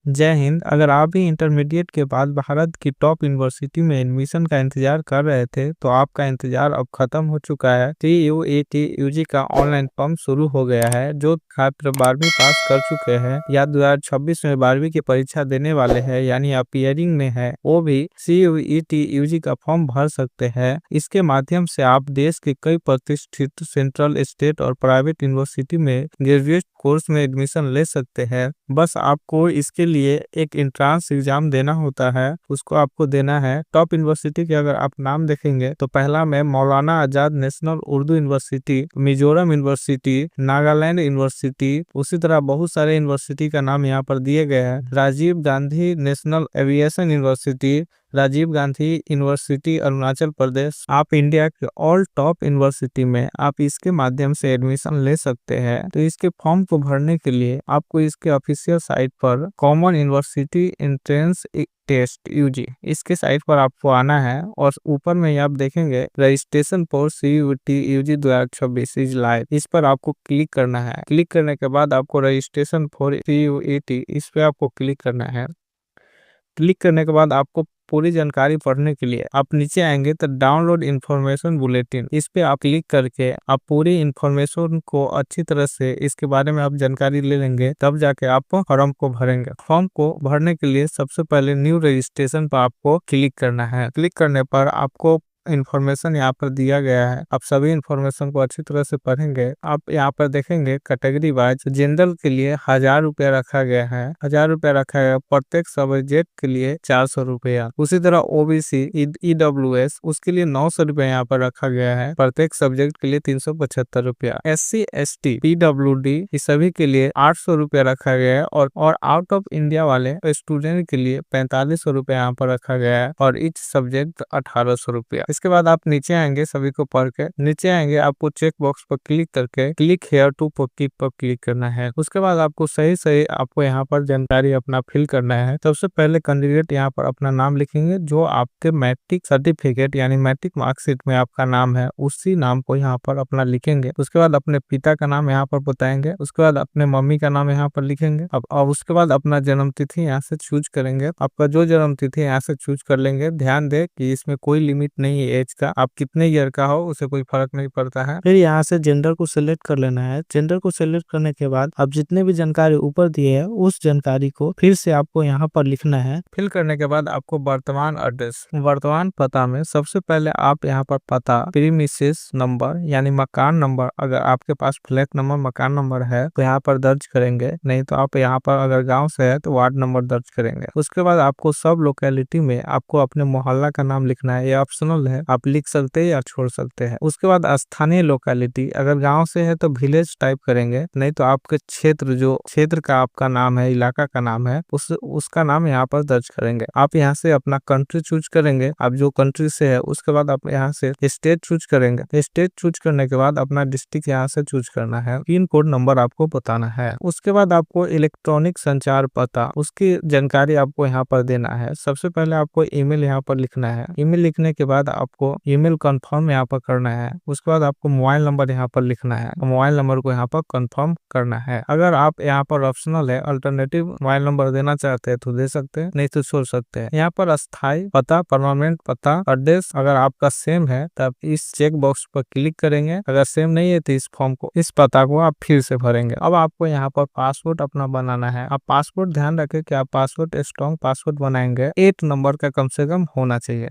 जय हिंद। अगर आप भी इंटरमीडिएट के बाद भारत की टॉप यूनिवर्सिटी में एडमिशन का इंतजार कर रहे थे तो आपका इंतजार अब खत्म हो चुका है। TUET यूजी का ऑनलाइन फॉर्म शुरू हो गया है। जो छात्र 12वीं पास कर चुके हैं या 2026 में 12वीं की परीक्षा देने वाले हैं यानी अपियरिंग में है, वो भी CUET यूजी का फॉर्म भर सकते हैं। इसके माध्यम से आप देश के कई प्रतिष्ठित सेंट्रल, स्टेट और प्राइवेट यूनिवर्सिटी में ग्रेजुएट कोर्स में एडमिशन ले सकते हैं। बस आपको इसके लिए एक एंट्रेंस एग्जाम देना होता है, उसको आपको देना है। टॉप यूनिवर्सिटी के अगर आप नाम देखेंगे तो पहला में Maulana Azad national Urdu university, Mizoram university, Nagaland university, उसी तरह बहुत सारे यूनिवर्सिटी का नाम यहाँ पर दिए गए हैं। Rajiv Gandhi national aviation university, Rajiv Gandhi university Arunachal Pradesh. आप इंडिया के ऑल टॉप यूनिवर्सिटी में आप इसके माध्यम से एडमिशन ले सकते हैं। तो इसके फॉर्म को भरने के लिए आपको इसके ऑफिशियल साइट पर common university entrance test UG, इसके साइट पर आपको आना है और ऊपर में आप देखेंगे registration for CUET UG 2026 is live, इस पर आपको क्लिक करना है। क्लिक करने के बाद आपको रजिस्ट्रेशन फॉर CUET इस पे आपको क्लिक करना है। क्लिक करने के बाद आपको पूरी जानकारी पढ़ने के लिए आप नीचे आएंगे तो डाउनलोड इन्फॉर्मेशन बुलेटिन, इस पे आप क्लिक करके आप पूरी इन्फॉर्मेशन को अच्छी तरह से इसके बारे में आप जानकारी ले लेंगे, तब जाके आप फॉर्म को भरेंगे। फॉर्म को भरने के लिए सबसे पहले न्यू रजिस्ट्रेशन पर आपको क्लिक करना है। क्लिक करने पर आपको इन्फॉर्मेशन यहाँ पर दिया गया है। आप सभी इन्फॉर्मेशन को अच्छी तरह से पढ़ेंगे। आप यहाँ पर देखेंगे कैटेगरी वाइज जनरल के लिए 1000 रुपया रखा गया है, 1000 रुपया रखा गया। प्रत्येक सब्जेक्ट के लिए 400 रुपया। उसी तरह OBC EWS उसके लिए 900 रुपया यहाँ पर रखा गया है। प्रत्येक सब्जेक्ट के लिए 375 रुपया। SC ST PWD इस सभी के लिए 800 रुपया रखा गया है और आउट ऑफ इंडिया वाले स्टूडेंट के लिए 4500 रुपया यहाँ पर रखा गया है और ईच सब्जेक्ट 1800 रुपया। इसके बाद आप नीचे आएंगे, सभी को पढ़ के नीचे आएंगे, आपको चेक बॉक्स पर क्लिक करके क्लिक हेयर टू कीप पर क्लिक करना है। उसके बाद आपको सही आपको यहाँ पर जानकारी अपना फिल करना है। सबसे पहले कैंडिडेट यहाँ पर अपना नाम लिखेंगे, जो आपके मैट्रिक सर्टिफिकेट यानी मैट्रिक मार्कशीट में आपका नाम है उसी नाम को यहाँ पर अपना लिखेंगे। उसके बाद अपने पिता का नाम यहाँ पर बताएंगे। उसके बाद अपने मम्मी का नाम यहाँ पर लिखेंगे। अब उसके बाद अपना जन्म तिथि यहाँ से चूज करेंगे। आपका जो जन्म तिथि यहाँ से चूज कर लेंगे। ध्यान दे कि इसमें कोई लिमिट नहीं है एज का, आप कितने ईयर का हो उसे कोई फर्क नहीं पड़ता है। फिर यहाँ से जेंडर को सिलेक्ट कर लेना है। जेंडर को सिलेक्ट करने के बाद आप जितने भी जानकारी ऊपर दिए है उस जानकारी को फिर से आपको यहाँ पर लिखना है। फिल करने के बाद आपको वर्तमान एड्रेस, वर्तमान पता में सबसे पहले आप यहाँ पर पता, प्रीमिसेस नंबर यानी मकान नंबर, अगर आपके पास फ्लैट नंबर मकान नंबर है तो यहाँ पर दर्ज करेंगे, नहीं तो आप यहाँ पर अगर गाँव से है तो वार्ड नंबर दर्ज करेंगे। उसके बाद आपको सब लोकेलिटी में आपको अपने मोहल्ला का नाम लिखना है। ये ऑप्शनल है, आप लिख सकते हैं या छोड़ सकते हैं। उसके बाद स्थानीय लोकेलिटी, अगर गांव से है तो विलेज टाइप करेंगे, नहीं तो आपके क्षेत्र, जो क्षेत्र का आपका नाम है, इलाका का नाम है, उसका नाम यहाँ पर दर्ज करेंगे। आप यहाँ से अपना कंट्री चूज करेंगे, आप जो कंट्री से है। उसके बाद आप यहाँ से स्टेट चूज करेंगे। स्टेट चूज करने के बाद अपना डिस्ट्रिक्ट यहाँ से चूज करना है। पिन कोड नंबर आपको बताना है। उसके बाद आपको इलेक्ट्रॉनिक संचार पता, उसकी जानकारी आपको यहाँ पर देना है। सबसे पहले आपको ईमेल यहाँ पर लिखना है। ईमेल लिखने के बाद आपको ईमेल कंफर्म यहाँ पर करना है। उसके बाद आपको मोबाइल नंबर यहाँ पर लिखना है। मोबाइल नंबर को यहाँ पर कंफर्म करना है। अगर आप यहाँ पर ऑप्शनल है, अल्टरनेटिव मोबाइल नंबर देना चाहते हैं तो दे सकते हैं, नहीं तो छोड़ सकते हैं। यहाँ पर अस्थायी पता, परमानेंट पता, एड्रेस अगर आपका सेम है तब इस चेक बॉक्स पर क्लिक करेंगे। अगर सेम नहीं है तो इस फॉर्म को, इस पता को आप फिर से भरेंगे। अब आपको यहाँ पर पासपोर्ट अपना बनाना है। आप पासपोर्ट ध्यान रखें कि आप पासपोर्ट स्ट्रॉन्ग पासपोर्ट बनाएंगे 8 नंबर का कम से कम होना चाहिए।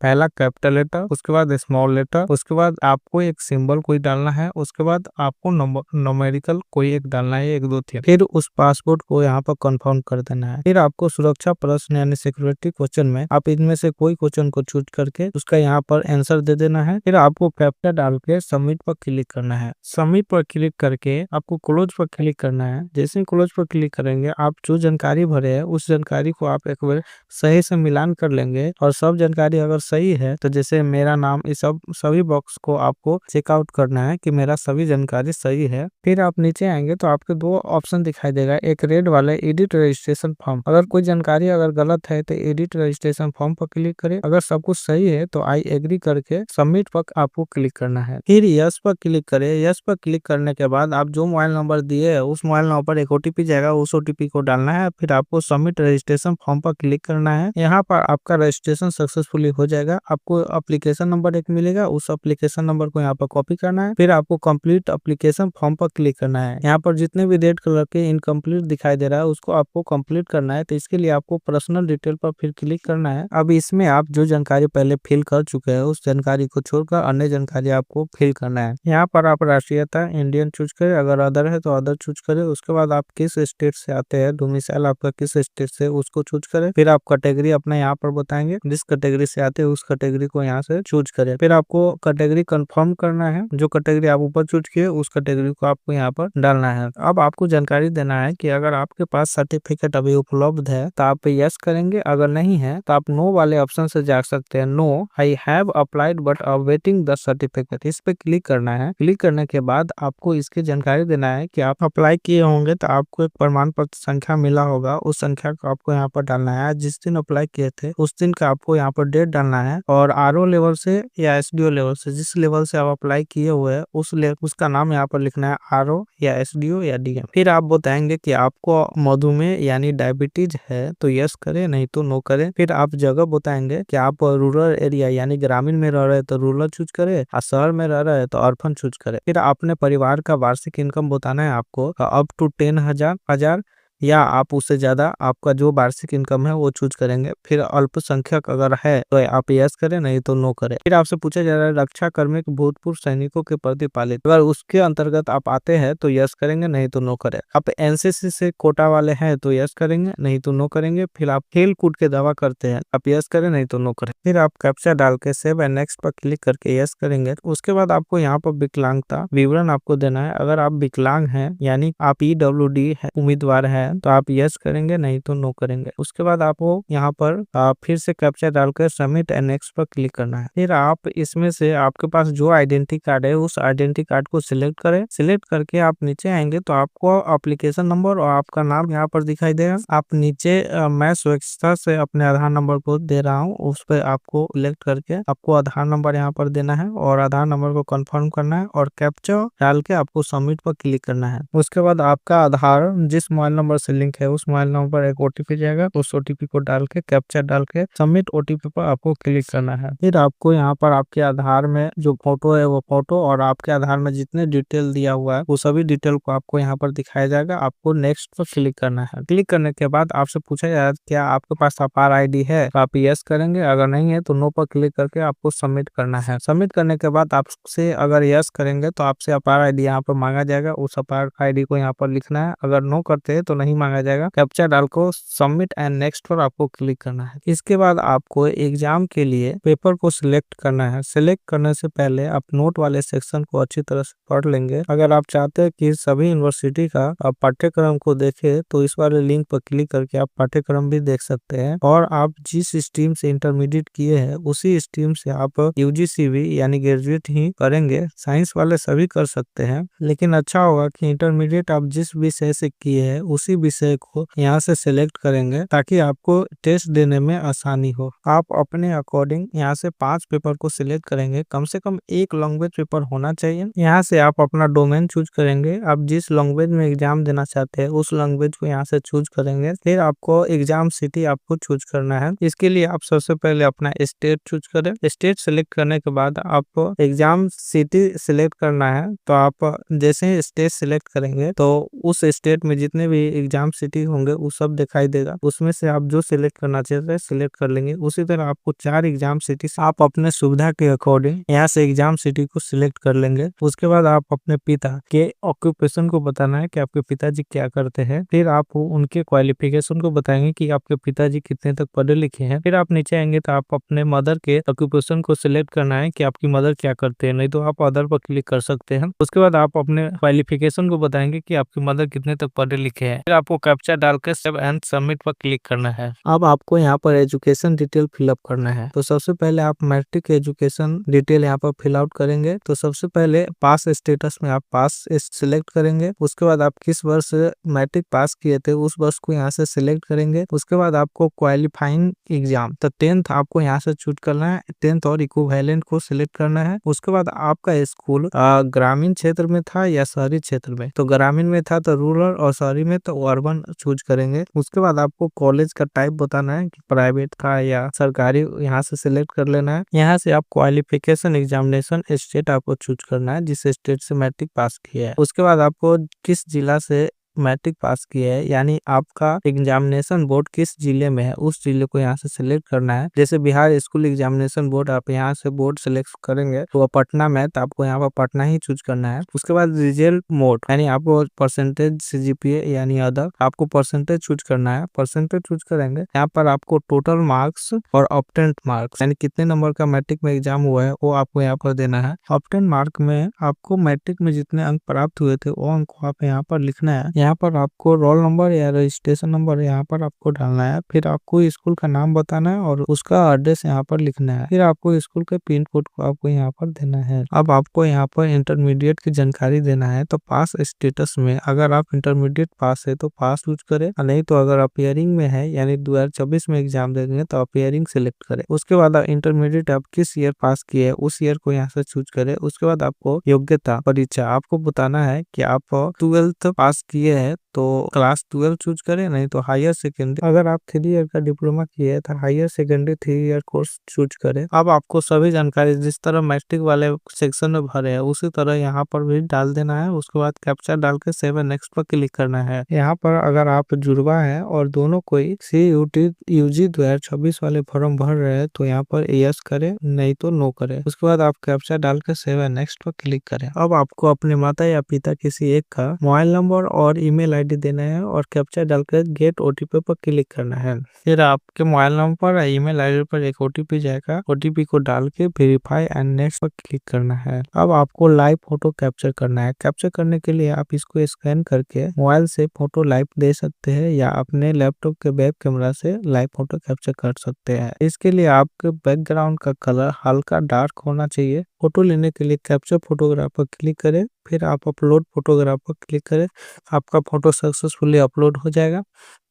पहला कैपिटल लेटर, उसके बाद स्मॉल लेटर, उसके बाद आपको एक सिंबल कोई डालना है, उसके बाद आपको नंबरिकल कोई एक डालना है, 1 2 3। फिर उस पासपोर्ट को यहाँ पर कंफर्म कर देना है। फिर आपको सुरक्षा प्रश्न यानी सिक्योरिटी क्वेश्चन में आप इनमें से कोई क्वेश्चन को चूज करके उसका यहाँ पर आंसर दे देना है। फिर आपको कैप्चा डाल के सबमिट पर क्लिक करना है। सबमिट पर क्लिक करके आपको क्लोज पर क्लिक करना है। जैसे ही क्लोज पर क्लिक करेंगे, आप जो जानकारी भरे है उस जानकारी को आप एक बार सही से मिलान कर लेंगे और सब जानकारी अगर सही है, तो जैसे मेरा नाम, इस सब सभी बॉक्स को आपको चेकआउट करना है कि मेरा सभी जानकारी सही है। फिर आप नीचे आएंगे तो आपको दो ऑप्शन दिखाई देगा, एक रेड वाला एडिट रजिस्ट्रेशन फॉर्म। अगर कोई जानकारी अगर गलत है तो एडिट रजिस्ट्रेशन फॉर्म पर क्लिक करें, अगर सब कुछ सही है तो आई एग्री करके सबमिट पर आपको क्लिक करना है। फिर यस पर क्लिक करें। यस पर क्लिक करने के बाद आप जो मोबाइल नंबर दिए उस मोबाइल नंबर पर एक ओटीपी जाएगा, उस ओटीपी को डालना है। फिर आपको सबमिट रजिस्ट्रेशन फॉर्म पर क्लिक करना है। यहाँ पर आपका रजिस्ट्रेशन सक्सेसफुली हो जाएगा। आपको एप्लीकेशन नंबर एक मिलेगा, उस एप्लीकेशन नंबर को यहाँ पर कॉपी करना है। फिर आपको कंप्लीट एप्लीकेशन फॉर्म पर क्लिक करना है। यहाँ पर जितने भी रेड कलर के इनकम्प्लीट दिखाई दे रहा है उसको आपको कंप्लीट करना है। तो इसके लिए आपको पर्सनल डिटेल पर फिर क्लिक करना है। अब इसमें आप जो जानकारी पहले फिल कर चुके हैं उस जानकारी को छोड़कर अन्य जानकारी आपको फिल करना है। यहाँ पर आप राष्ट्रीयता इंडियन चूज करें, अगर अदर है तो अदर चूज करें। उसके बाद आप किस स्टेट से आते हैं, डोमिसाइल आपका किस स्टेट से, उसको चूज करें। फिर आप कैटेगरी अपना यहाँ पर बताएंगे, जिस कैटेगरी से आते हैं उस कैटेगरी को यहाँ से चूज करें। फिर आपको कैटेगरी कंफर्म करना है, जो कैटेगरी आप ऊपर चूज किए उस कैटेगरी को आपको यहाँ पर डालना है। अब आपको जानकारी देना है कि अगर आपके पास सर्टिफिकेट अभी उपलब्ध है तो आप यस करेंगे, अगर नहीं है तो आप नो वाले ऑप्शन से जा सकते हैं। No I have applied but awaiting the certificate, इस पे क्लिक करना है। क्लिक करने के बाद आपको इसकी जानकारी देना है कि आप अप्लाई किए होंगे तो आपको एक प्रमाण पत्र संख्या मिला होगा, उस संख्या को आपको यहाँ पर डालना है। जिस दिन अप्लाई किए थे उस दिन का आपको यहाँ पर डेट डालना है, और आरओ लेवल से या एसडीओ लेवल से, जिस लेवल से आप अप्लाई किए हुए हैं उसका नाम यहाँ पर लिखना है, आरओ या एसडीओ या डीएम। फिर आप बताएंगे कि आपको मधुमेह यानी डायबिटीज है तो यस करें, नहीं तो नो करें। फिर आप जगह बताएंगे कि आप रूरल एरिया यानी ग्रामीण में रह रहे हैं तो रूरल चूज करें, और शहर में रह रहे हैं तो अर्बन चूज करें। फिर अपने परिवार का वार्षिक इनकम बताना है आपको, अप टू 10,000 या आप उससे ज्यादा आपका जो वार्षिक इनकम है वो चूज करेंगे। फिर अल्पसंख्यक अगर है तो आप यस करें, नहीं तो नो करें। फिर आपसे पूछा जा रहा है रक्षा कर्मी के भूतपूर्व सैनिकों के प्रति पालित, अगर उसके अंतर्गत आप आते हैं तो यस करेंगे, नहीं तो नो करें। आप एनसीसी से कोटा वाले हैं तो यस करेंगे, नहीं तो नो करेंगे। फिर आप खेल कूद के दावा करते हैं, आप यस करें, नहीं तो नो करें। फिर आप कैप्चा डाल के सेव एंड नेक्स्ट पर क्लिक करके यस करेंगे। उसके बाद आपको यहाँ पर विकलांगता विवरण आपको देना है। अगर आप विकलांग हैं यानी आप ईडब्ल्यूडी उम्मीदवार है तो आप यस करेंगे, नहीं तो नो करेंगे। उसके बाद आपको यहाँ पर फिर से कैप्चा डालकर सबमिट एंड नेक्स्ट पर क्लिक करना है। फिर आप इसमें से आपके पास जो आइडेंटिटी कार्ड है उस आइडेंटिटी कार्ड को सिलेक्ट करें। सिलेक्ट करके आप नीचे आएंगे तो आपको एप्लीकेशन नंबर और आपका नाम यहाँ पर दिखाई देगा। आप नीचे मैं स्वेच्छा से अपने आधार नंबर को दे रहा हूँ, उस पर आपको सिलेक्ट करके आपको आधार नंबर यहाँ पर देना है और आधार नंबर को कंफर्म करना है और कैप्चा डाल के आपको सबमिट पर क्लिक करना है। उसके बाद आपका आधार जिस मोबाइल नंबर से लिंक है उस मोबाइल नंबर पर एक ओटीपी जाएगा, उस ओटीपी को डाल के कैप्चा डाल के सबमिट ओटीपी पर आपको क्लिक करना है। फिर आपको यहाँ पर आपके आधार में जो फोटो है वो फोटो और आपके आधार में जितने डिटेल दिया हुआ है वो सभी डिटेल को आपको यहाँ पर दिखाया जाएगा। आपको नेक्स्ट पर क्लिक करना है। क्लिक करने के बाद आपसे पूछा जाएगा क्या आपके पास अपार आईडी है, तो आप यस करेंगे, अगर नहीं है तो नो पर क्लिक करके आपको सबमिट करना है। सबमिट करने के बाद आपसे अगर यस करेंगे तो आपसे अपार आईडी यहाँ पर मांगा जाएगा, उस अपार आईडी को यहाँ पर लिखना है। अगर नो करते हैं तो नहीं मांगा जाएगा। कैप्चा डाल को सबमिट एंड नेक्स्ट पर आपको क्लिक करना है। इसके बाद आपको एग्जाम के लिए पेपर को सिलेक्ट करना है। सिलेक्ट करने से पहले आप नोट वाले सेक्शन को अच्छी तरह से पढ़ लेंगे। अगर आप चाहते हैं कि सभी यूनिवर्सिटी का आप पाठ्यक्रम को देखें तो इस वाले लिंक पर क्लिक करके आप पाठ्यक्रम भी देख सकते हैं, और आप जिस स्ट्रीम से इंटरमीडिएट किए हैं उसी स्ट्रीम से आप यूजीसी भी यानी ग्रेजुएट ही करेंगे। साइंस वाले सभी कर सकते हैं, लेकिन अच्छा होगा कि इंटरमीडिएट आप जिस विषय से किए हैं उसी विषय को यहाँ से सिलेक्ट करेंगे ताकि आपको टेस्ट देने में आसानी हो। आप अपने अकॉर्डिंग यहाँ से 5 पेपर को सिलेक्ट करेंगे। कम से कम एक लैंग्वेज पेपर होना चाहिए। यहाँ से आप अपना डोमेन चूज करेंगे। आप जिस लैंग्वेज में एग्जाम देना चाहते हैं उस लैंग्वेज को यहाँ से चूज करेंगे। फिर आपको एग्जाम सिटी आपको चूज करना है। इसके लिए आप सबसे पहले अपना स्टेट चूज करें। स्टेट सिलेक्ट करने के बाद आपको एग्जाम सिटी सिलेक्ट करना है। तो आप जैसे ही स्टेट सिलेक्ट करेंगे तो उस स्टेट में जितने भी एग्जाम सिटी होंगे वो सब दिखाई देगा। उसमें से आप जो सिलेक्ट करना चाहते हैं सिलेक्ट कर लेंगे। उसी तरह आपको 4 एग्जाम सिटी आप अपने सुविधा के अकॉर्डिंग यहाँ से एग्जाम सिटी को सिलेक्ट कर लेंगे। उसके बाद आप अपने पिता के ऑक्यूपेशन को बताना है कि आपके पिताजी क्या करते हैं। फिर आप उनके क्वालिफिकेशन को बताएंगे कि आपके पिताजी कितने तक पढ़े लिखे हैं। फिर आप नीचे आएंगे तो आप अपने मदर के ऑक्यूपेशन को सिलेक्ट करना है कि आपकी मदर क्या करते हैं, नहीं तो आप अदर पर क्लिक कर सकते हैं। उसके बाद आप अपने क्वालिफिकेशन को बताएंगे कि आपकी मदर कितने तक पढ़े लिखे हैं। फिर आपको कैप्चा डाल के सेव एंड सबमिट पर क्लिक करना है। अब आपको यहाँ पर एजुकेशन डिटेल फिलअप करना है। तो सबसे पहले आप मैट्रिक एजुकेशन डिटेल यहाँ पर फिल आउट करेंगे। तो सबसे पहले पास स्टेटस में आप पास सिलेक्ट करेंगे। उसके बाद आप किस वर्ष मैट्रिक पास किए थे उस वर्ष को यहाँ से सिलेक्ट करेंगे। उसके बाद आपको क्वालिफाइंग एग्जाम तो 10th आपको यहाँ से चूज करना है। 10th और इक्विवेलेंट को सिलेक्ट करना है। उसके बाद आपका स्कूल ग्रामीण क्षेत्र में था या शहरी क्षेत्र में, तो ग्रामीण में था तो रूरल और शहरी में तो अर्बन चूज करेंगे। उसके बाद आपको कॉलेज का टाइप बताना है कि प्राइवेट का या सरकारी, यहाँ से सिलेक्ट कर लेना है। यहाँ से आप क्वालिफिकेशन एग्जामिनेशन स्टेट आपको चूज करना है, जिस स्टेट से मैट्रिक पास किया है। उसके बाद आपको किस जिला से मैट्रिक पास किया है, यानी आपका एग्जामिनेशन बोर्ड किस जिले में है उस जिले को यहाँ से सिलेक्ट करना है। जैसे बिहार स्कूल एग्जामिनेशन बोर्ड, आप यहाँ से बोर्ड सिलेक्ट करेंगे तो पटना में, तो आपको यहाँ पर पटना ही चूज करना है। उसके बाद रिजल्ट मोड, यानी आपको परसेंटेज CGPA यानी अदर, आपको परसेंटेज चूज करना है। परसेंटेज चूज करेंगे, यहाँ पर आपको टोटल मार्क्स और ऑब्टेंड मार्क्स, यानी कितने नंबर का मैट्रिक में एग्जाम हुआ है वो आपको यहाँ पर देना है। ऑब्टेंड मार्क में आपको मैट्रिक में जितने अंक प्राप्त हुए थे वो अंक को आप यहाँ पर लिखना है। यहाँ पर आपको रोल नंबर या रजिस्ट्रेशन नंबर यहाँ पर आपको डालना है। फिर आपको स्कूल का नाम बताना है और उसका एड्रेस यहाँ पर लिखना है। फिर आपको स्कूल के पिन कोड को आपको यहाँ पर देना है। अब आपको यहाँ पर इंटरमीडिएट की जानकारी देना है। तो पास स्टेटस में अगर आप इंटरमीडिएट पास है तो पास चूज करें, नहीं तो अगर अपियरिंग में है यानी 2024 में एग्जाम देंगे तो अपियरिंग सिलेक्ट करें। उसके बाद इंटरमीडिएट आप किस ईयर पास किए उस ईयर को यहाँ से चूज करें। उसके बाद आपको योग्यता परीक्षा आपको बताना है कि आप 12th पास किए हैं तो क्लास 12 चूज करें, नहीं तो हायर सेकेंडरी, अगर आप 3 ईयर का डिप्लोमा किए तो higher secondary 3 year course choose करें। अब आपको सभी जानकारी जिस तरह मैट्रिक वाले सेक्शन में भरे हैं उसी तरह यहाँ पर भी डाल देना है। उसके बाद कैप्चा डाल के सेव एंड नेक्स्ट पर क्लिक करना है। यहाँ पर अगर आप जुड़वा है और दोनों कोई CUT UG 2026 वाले फॉर्म भर रहे हैं तो यहाँ पर यस करें, नहीं तो नो करें। उसके बाद आप कैप्चा डाल के सेव एंड नेक्स्ट पर क्लिक करें। अब आपको अपने माता या पिता किसी एक का मोबाइल नंबर और ईमेल आईडी देना है और कैप्चा डालकर गेट OTP पर क्लिक करना है। फिर आपके मोबाइल नंबर और ईमेल आईडी पर एक OTP जाएगा। OTP को डाल के वेरीफाई एंड नेक्स्ट पर क्लिक करना है। अब आपको लाइव फोटो कैप्चर करना है। कैप्चर करने के लिए आप इसको स्कैन करके मोबाइल से फोटो लाइव दे सकते हैं या अपने लैपटॉप के वेब कैमरा से लाइव फोटो कैप्चर कर सकते हैं। इसके लिए आपके बैकग्राउंड का कलर हल्का डार्क होना चाहिए। फोटो लेने के लिए कैप्चर फोटोग्राफ पर क्लिक करें, फिर आप अपलोड फोटोग्राफ पर क्लिक करें। आपका फोटो सक्सेसफुली अपलोड हो जाएगा।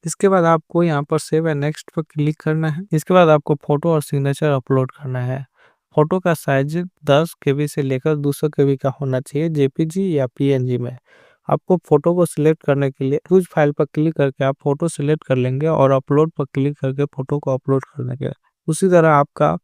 इसके बाद आपको यहाँ पर सेव एंड नेक्स्ट पर क्लिक करना है। इसके बाद आपको फोटो और सिग्नेचर अपलोड करना है। फोटो का साइज 10 KB से लेकर 200 KB का होना चाहिए, JPG या PNG में। आपको फोटो को सिलेक्ट करने के लिए चूज फाइल पर क्लिक करके आप फोटो सिलेक्ट कर लेंगे और अपलोड पर क्लिक करके फोटो को अपलोड कर लेंगे। उसी तरह आपका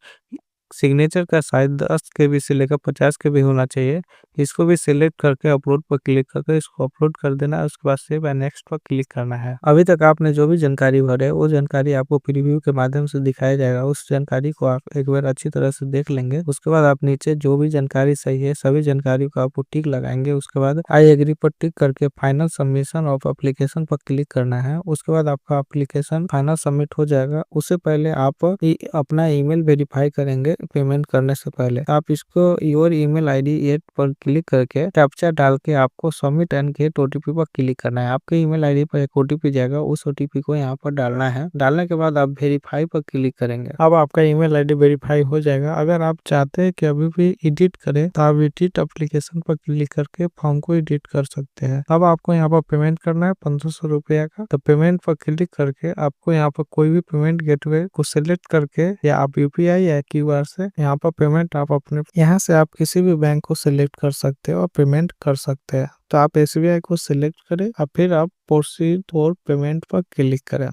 सिग्नेचर का साइज 10 KB से लेकर 50 KB होना चाहिए। इसको भी सिलेक्ट करके अपलोड पर क्लिक करके इसको अपलोड कर देना है। उसके बाद सेव एंड नेक्स्ट पर क्लिक करना है। अभी तक आपने जो भी जानकारी भरे वो जानकारी आपको प्रीव्यू के माध्यम से दिखाया जाएगा। उस जानकारी को आप एक बार अच्छी तरह से देख लेंगे। उसके बाद आप नीचे जो भी जानकारी सही है सभी जानकारी को आपको टिक लगाएंगे। उसके बाद आई एग्री पर टिक करके फाइनल सबमिशन ऑफ एप्लीकेशन पर क्लिक करना है। उसके बाद आपका एप्लीकेशन फाइनल सबमिट हो जाएगा। उससे पहले आप अपना ईमेल वेरीफाई करेंगे पेमेंट करने से पहले। आप इसको योर ईमेल आईडी एड पर क्लिक करके कैप्चा डाल के आपको सबमिट एंड गेट OTP पर क्लिक करना है। आपके ईमेल आईडी पर एक OTP जाएगा, उस OTP को यहाँ पर डालना है। डालने के बाद आप वेरीफाई पर क्लिक करेंगे। अब आपका ईमेल आईडी वेरीफाई हो जाएगा। अगर आप चाहते हैं कि अभी भी एडिट करें तो आप एडिट एप्लीकेशन पर क्लिक करके फॉर्म को एडिट कर सकते हैं। अब आपको यहाँ पर पेमेंट करना है 1500 रुपया का। तो पेमेंट पर क्लिक करके आपको यहाँ पर कोई भी पेमेंट गेटवे को सिलेक्ट करके या आप UPI या QR से यहाँ पर पेमेंट आप अपने यहाँ से आप किसी भी बैंक को सिलेक्ट कर सकते हैं और पेमेंट कर सकते हैं। तो आप SBI को सिलेक्ट करें और फिर आप प्रोसीड और पेमेंट पर क्लिक करें।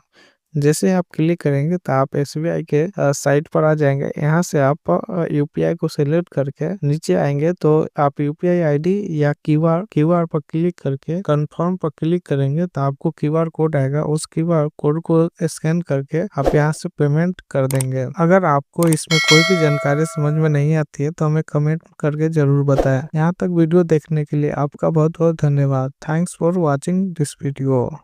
जैसे आप क्लिक करेंगे तो आप SBI के साइट पर आ जाएंगे। यहाँ से आप UPI को सिलेक्ट करके नीचे आएंगे तो आप UPI ID या QR पर क्लिक करके कंफर्म पर क्लिक करेंगे तो आपको QR कोड आएगा। उस QR कोड को स्कैन करके आप यहाँ से पेमेंट कर देंगे। अगर आपको इसमें कोई भी जानकारी समझ में नहीं आती है तो हमें कमेंट करके जरूर बताएं। यहाँ तक वीडियो देखने के लिए आपका बहुत बहुत धन्यवाद। Thanks for watching this video.